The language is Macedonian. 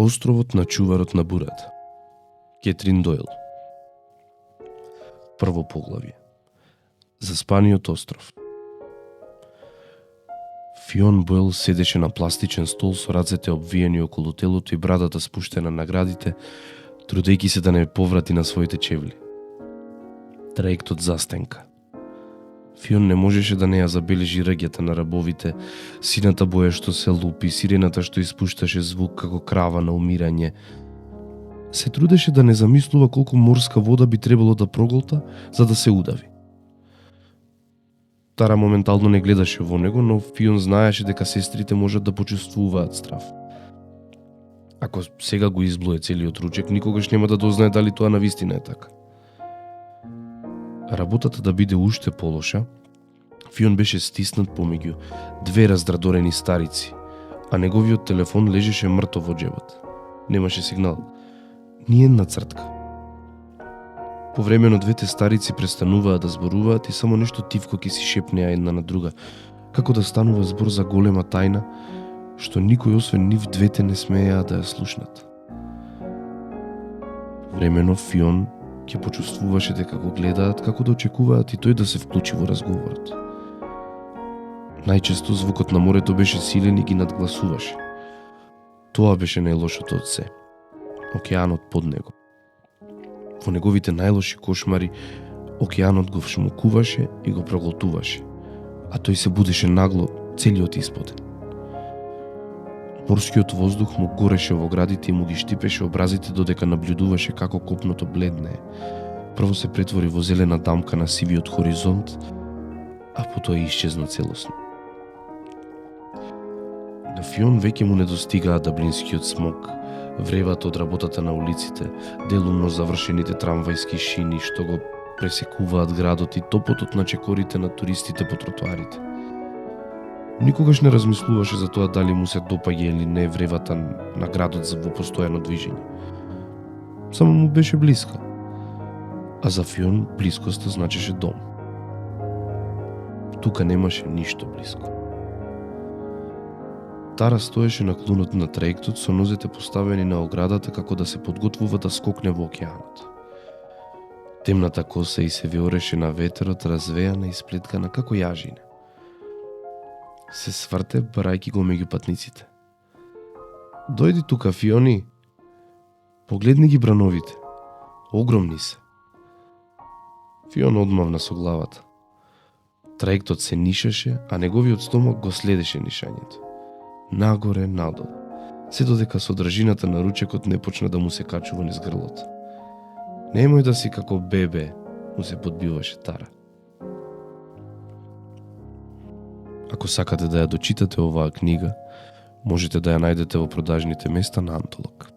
Островот на чуварот на бурата. Кетрин Дойл. Прво поглавје. Заспаниот остров. Фион Бойл седеше на пластичен стол со рацете обвиени околу телото и брадата спуштена на градите, трудејќи се да не поврати на своите чевли. Траектот застенка. Фион не можеше да не ја забележи рѓата на рабовите, сината боја што се лупи, сирената што испушташе звук како крава на умирање. Се трудеше да не замислува колку морска вода би требало да проголта за да се удави. Тара моментално не гледаше во него, но Фион знаеше дека сестрите можат да почувствуваат страв. Ако сега го изблуе целиот ручек, никогаш нема да дознае дали тоа навистина е така. Работата да биде уште полоша, Фион беше стиснат помеѓу две раздрадорени старици, а неговиот телефон лежеше мртов во џебот. Немаше сигнал, ни една цртка. Повремено двете старици престануваат да зборуваат и само нешто тивко ќе си шепнеа една на друга, како да станува збор за голема тајна, што никој освен нив двете не смееа да ја слушнат. Повремено Фион ќе почувствуваше дека го гледаат, како да очекуваат и тој да се вклучи во разговорот. Најчесто звукот на морето беше силен и ги надгласуваше. Тоа беше најлошото од се. Океанот под него. Во неговите најлоши кошмари, океанот го вшмукуваше и го проголтуваше, а тој се будеше нагло целиот исподен. Морскиот воздух му гореше во градите и му ги штипеше образите додека наблюдуваше како копното бледнее. Прво се претвори во зелена дамка на сивиот хоризонт, а потоа исчезна целосно. На Фион веќе му недостигаа даблинскиот смог, вревата од работата на улиците, делумно завршените трамвајски шини што го пресекуваат градот и топотот на чекорите на туристите по тротоарите. Никогаш не размислуваше за тоа дали му се допаѓа или не вревата на градот во постојано движење. Само му беше блиска. А за Фион блискоста значеше дом. Тука немаше ништо блиско. Тара стоеше на клунот на траектот со нозете поставени на оградата како да се подготвува да скокне во океанот. Темната коса и се веореше на ветерот, развејана и сплеткана како јажине. Се сврте, барајки го меѓу патниците. Дојди тука, Фиони. Погледни ги брановите. Огромни се. Фион одмавна со главата. Траектот се нишаше, а неговиот стомак го следеше нишањето. Нагоре, надолу. Се додека содржината на ручекот не почна да му се качува низ грлото. Немој да си како бебе, му се подбиваше Тара. Ако сакате да ја дочитате оваа книга, можете да ја најдете во продажните места на Антолог.